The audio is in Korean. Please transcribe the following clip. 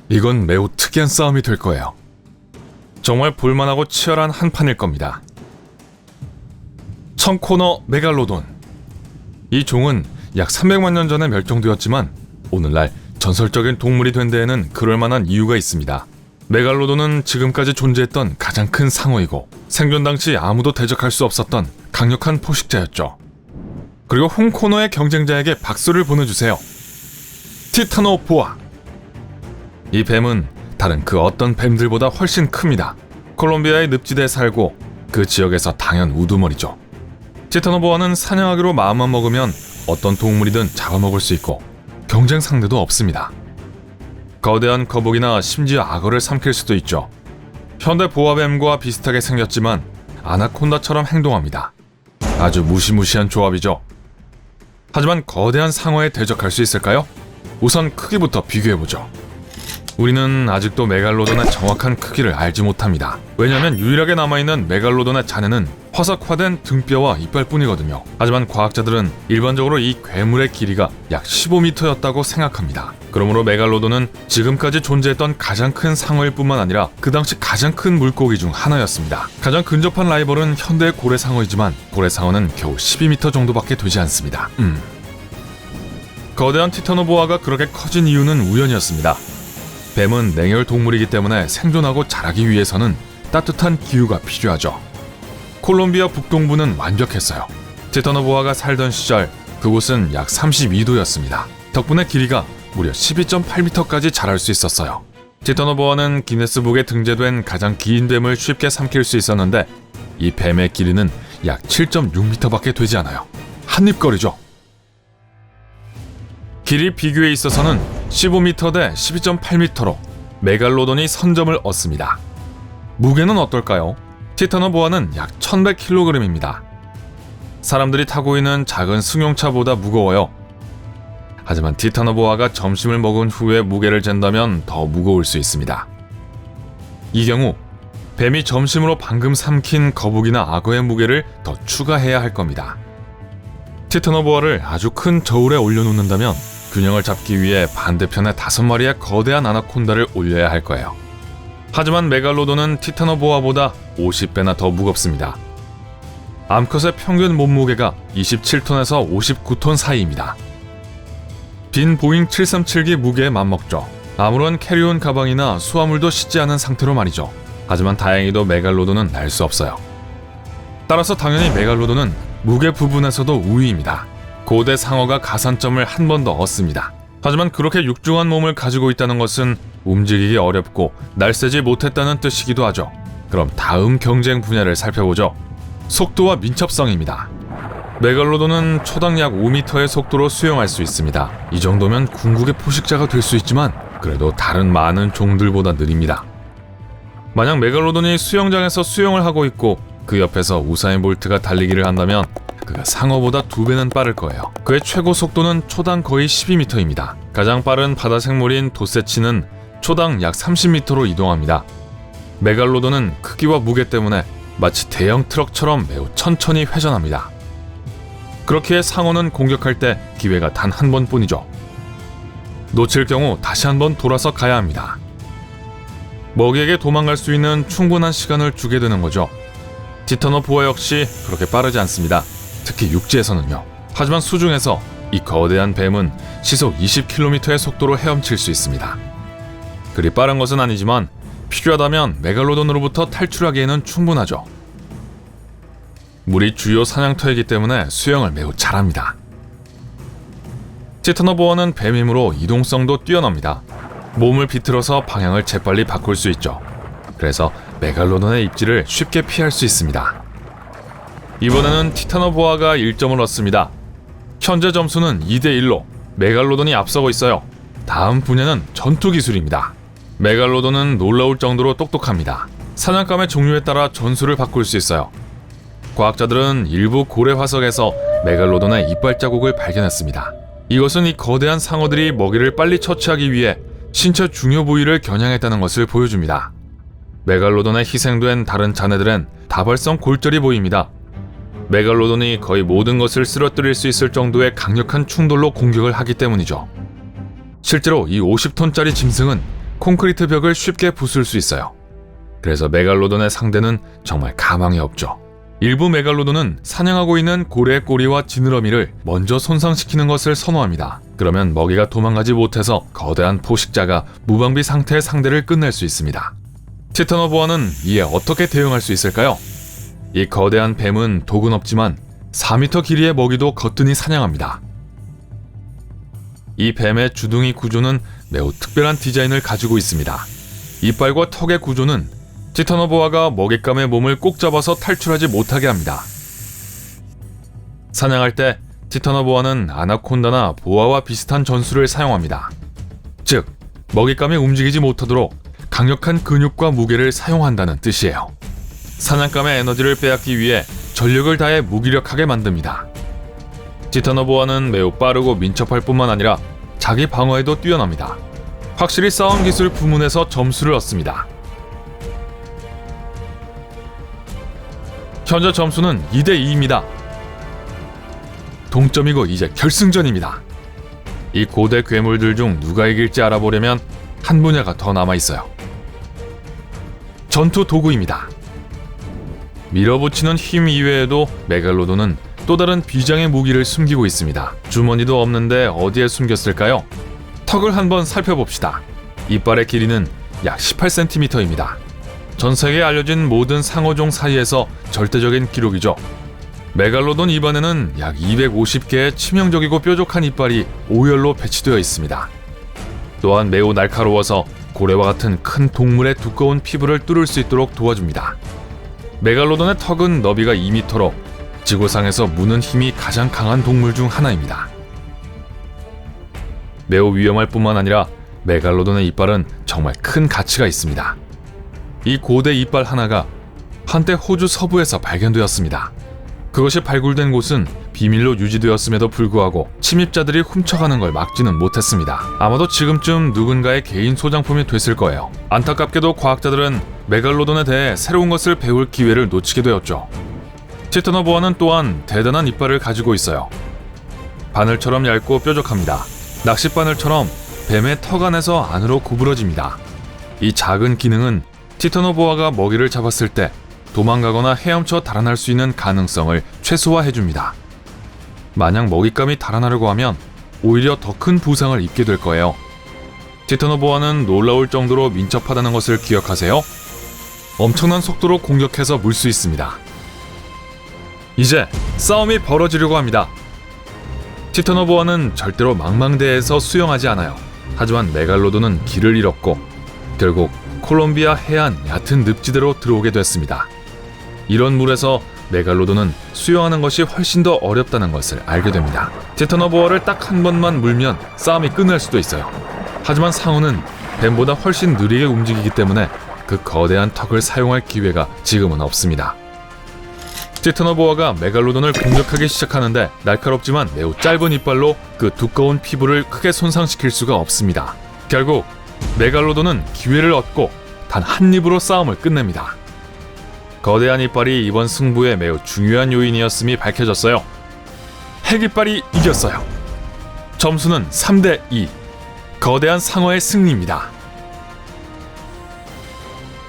이건 매우 특이한 싸움이 될 거예요. 정말 볼만하고 치열한 한판일 겁니다. 청코너 메갈로돈. 이 종은 약 300만 년 전에 멸종되었지만 오늘날 전설적인 동물이 된 데에는 그럴만한 이유가 있습니다. 메갈로돈은 지금까지 존재했던 가장 큰 상어이고 생존 당시 아무도 대적할 수 없었던 강력한 포식자였죠. 그리고 홍코너의 경쟁자에게 박수를 보내주세요. 티타노보아. 이 뱀은 다른 그 어떤 뱀들보다 훨씬 큽니다. 콜롬비아의 늪지대에 살고 그 지역에서 당연 우두머리죠. 티타노보아는 사냥하기로 마음만 먹으면 어떤 동물이든 잡아먹을 수 있고 경쟁 상대도 없습니다. 거대한 거북이나 심지어 악어를 삼킬 수도 있죠. 현대 보아뱀과 비슷하게 생겼지만 아나콘다처럼 행동합니다. 아주 무시무시한 조합이죠. 하지만 거대한 상어에 대적할 수 있을까요? 우선 크기부터 비교해보죠. 우리는 아직도 메갈로돈의 정확한 크기를 알지 못합니다. 왜냐하면 유일하게 남아있는 메갈로돈의 잔해는 화석화된 등뼈와 이빨뿐이거든요. 하지만 과학자들은 일반적으로 이 괴물의 길이가 약 15m였다고 생각합니다. 그러므로 메갈로돈은 지금까지 존재했던 가장 큰 상어일 뿐만 아니라 그 당시 가장 큰 물고기 중 하나였습니다. 가장 근접한 라이벌은 현대의 고래상어이지만 고래상어는 겨우 12m 정도밖에 되지 않습니다. 거대한 티타노보아가 그렇게 커진 이유는 우연이었습니다. 뱀은 냉혈 동물이기 때문에 생존하고 자라기 위해서는 따뜻한 기후가 필요하죠. 콜롬비아 북동부는 완벽했어요. 티타노보아가 살던 시절 그곳은 약 32도였습니다. 덕분에 길이가 무려 12.8m까지 자랄 수 있었어요. 티타노보아는 기네스북에 등재된 가장 긴 뱀을 쉽게 삼킬 수 있었는데 이 뱀의 길이는 약 7.6m밖에 되지 않아요. 한입거리죠. 길이 비교에 있어서는 15m 대 12.8m로 메갈로돈이 선점을 얻습니다. 무게는 어떨까요? 티타노보아는 약 1100kg입니다. 사람들이 타고 있는 작은 승용차보다 무거워요. 하지만 티타노보아가 점심을 먹은 후에 무게를 잰다면 더 무거울 수 있습니다. 이 경우 뱀이 점심으로 방금 삼킨 거북이나 악어의 무게를 더 추가해야 할 겁니다. 티타노보아를 아주 큰 저울에 올려놓는다면 균형을 잡기 위해 반대편에 5마리의 거대한 아나콘다를 올려야 할 거예요. 하지만 메갈로돈은 티타노보아보다 50배나 더 무겁습니다. 암컷의 평균 몸무게가 27톤에서 59톤 사이입니다. 빈 보잉 737기 무게에 맞먹죠. 아무런 캐리온 가방이나 수화물도 싣지 않은 상태로 말이죠. 하지만 다행히도 메갈로돈은 날 수 없어요. 따라서 당연히 메갈로돈은 무게 부분에서도 우위입니다. 고대 상어가 가산점을 한 번 더 얻습니다. 하지만 그렇게 육중한 몸을 가지고 있다는 것은 움직이기 어렵고 날쌔지 못했다는 뜻이기도 하죠. 그럼 다음 경쟁 분야를 살펴보죠. 속도와 민첩성입니다. 메갈로돈은 초당 약 5m의 속도로 수영할 수 있습니다. 이 정도면 궁극의 포식자가 될 수 있지만 그래도 다른 많은 종들보다 느립니다. 만약 메갈로돈이 수영장에서 수영을 하고 있고 그 옆에서 우사인 볼트가 달리기를 한다면 그가 상어보다 2배는 빠를 거예요. 그의 최고 속도는 초당 거의 12m입니다. 가장 빠른 바다 생물인 도세치는 초당 약 30m로 이동합니다. 메갈로돈은 크기와 무게 때문에 마치 대형 트럭처럼 매우 천천히 회전합니다. 그렇기에 상어는 공격할 때 기회가 단 한 번뿐이죠. 놓칠 경우 다시 한번 돌아서 가야 합니다. 먹이에게 도망갈 수 있는 충분한 시간을 주게 되는 거죠. 티타노보아 역시 그렇게 빠르지 않습니다. 특히 육지에서는요. 하지만 수중에서 이 거대한 뱀은 시속 20km의 속도로 헤엄칠 수 있습니다. 그리 빠른 것은 아니지만 필요하다면 메갈로돈으로부터 탈출하기에는 충분하죠. 물이 주요 사냥터이기 때문에 수영을 매우 잘합니다. 티타노보아는 뱀이므로 이동성도 뛰어납니다. 몸을 비틀어서 방향을 재빨리 바꿀 수 있죠. 그래서 메갈로돈의 입질을 쉽게 피할 수 있습니다. 이번에는 티타노보아가 1점을 얻습니다. 현재 점수는 2대1로 메갈로돈이 앞서고 있어요. 다음 분야는 전투기술입니다. 메갈로돈은 놀라울 정도로 똑똑합니다. 사냥감의 종류에 따라 전술을 바꿀 수 있어요. 과학자들은 일부 고래 화석에서 메갈로돈의 이빨 자국을 발견했습니다. 이것은 이 거대한 상어들이 먹이를 빨리 처치하기 위해 신체 중요 부위를 겨냥했다는 것을 보여줍니다. 메갈로돈에 희생된 다른 잔해들은 다발성 골절이 보입니다. 메갈로돈이 거의 모든 것을 쓰러뜨릴 수 있을 정도의 강력한 충돌로 공격을 하기 때문이죠. 실제로 이 50톤짜리 짐승은 콘크리트 벽을 쉽게 부술 수 있어요. 그래서 메갈로돈의 상대는 정말 가망이 없죠. 일부 메갈로돈은 사냥하고 있는 고래의 꼬리와 지느러미를 먼저 손상시키는 것을 선호합니다. 그러면 먹이가 도망가지 못해서 거대한 포식자가 무방비 상태의 상대를 끝낼 수 있습니다. 티타노보아는 이에 어떻게 대응할 수 있을까요? 이 거대한 뱀은 독은 없지만 4m 길이의 먹이도 거뜬히 사냥합니다. 이 뱀의 주둥이 구조는 매우 특별한 디자인을 가지고 있습니다. 이빨과 턱의 구조는 티타노보아가 먹잇감의 몸을 꼭 잡아서 탈출하지 못하게 합니다. 사냥할 때 티타노보아는 아나콘다나 보아와 비슷한 전술을 사용합니다. 즉, 먹잇감이 움직이지 못하도록 강력한 근육과 무게를 사용한다는 뜻이에요. 사냥감의 에너지를 빼앗기 위해 전력을 다해 무기력하게 만듭니다. 티타노보아는 매우 빠르고 민첩할 뿐만 아니라 자기 방어에도 뛰어납니다. 확실히 싸움 기술 부문에서 점수를 얻습니다. 현재 점수는 2대2입니다. 동점이고 이제 결승전입니다. 이 고대 괴물들 중 누가 이길지 알아보려면 한 분야가 더 남아있어요. 전투 도구입니다. 밀어붙이는 힘 이외에도 메갈로돈은 또 다른 비장의 무기를 숨기고 있습니다. 주머니도 없는데 어디에 숨겼을까요? 턱을 한번 살펴봅시다. 이빨의 길이는 약 18cm입니다. 전 세계에 알려진 모든 상어종 사이에서 절대적인 기록이죠. 메갈로돈 입안에는 약 250개의 치명적이고 뾰족한 이빨이 오열로 배치되어 있습니다. 또한 매우 날카로워서 고래와 같은 큰 동물의 두꺼운 피부를 뚫을 수 있도록 도와줍니다. 메갈로돈의 턱은 너비가 2m로 지구상에서 무는 힘이 가장 강한 동물 중 하나입니다. 매우 위험할 뿐만 아니라 메갈로돈의 이빨은 정말 큰 가치가 있습니다. 이 고대 이빨 하나가 한때 호주 서부에서 발견되었습니다. 그것이 발굴된 곳은 비밀로 유지되었음에도 불구하고 침입자들이 훔쳐가는 걸 막지는 못했습니다. 아마도 지금쯤 누군가의 개인 소장품이 됐을 거예요. 안타깝게도 과학자들은 메갈로돈에 대해 새로운 것을 배울 기회를 놓치게 되었죠. 티타노보아는 또한 대단한 이빨을 가지고 있어요. 바늘처럼 얇고 뾰족합니다. 낚싯바늘처럼 뱀의 턱 안에서 안으로 구부러집니다. 이 작은 기능은 티타노보아가 먹이를 잡았을 때 도망가거나 헤엄쳐 달아날 수 있는 가능성을 최소화해줍니다. 만약 먹잇감이 달아나려고 하면 오히려 더 큰 부상을 입게 될 거예요. 티타노보아는 놀라울 정도로 민첩하다는 것을 기억하세요. 엄청난 속도로 공격해서 물 수 있습니다. 이제 싸움이 벌어지려고 합니다. 티타노보아는 절대로 망망대해에서 수영하지 않아요. 하지만 메갈로돈은 길을 잃었고 결국 콜롬비아 해안 얕은 늪지대로 들어오게 됐습니다. 이런 물에서 메갈로돈은 수영하는 것이 훨씬 더 어렵다는 것을 알게 됩니다. 티타노보아를 딱 한 번만 물면 싸움이 끝날 수도 있어요. 하지만 상어는 뱀보다 훨씬 느리게 움직이기 때문에 그 거대한 턱을 사용할 기회가 지금은 없습니다. 티타노보아가 메갈로돈을 공격하기 시작하는데 날카롭지만 매우 짧은 이빨로 그 두꺼운 피부를 크게 손상시킬 수가 없습니다. 결국 메갈로돈은 기회를 얻고 단 한 입으로 싸움을 끝냅니다. 거대한 이빨이 이번 승부에 매우 중요한 요인이었음이 밝혀졌어요. 핵이빨이 이겼어요. 점수는 3대2. 거대한 상어의 승리입니다.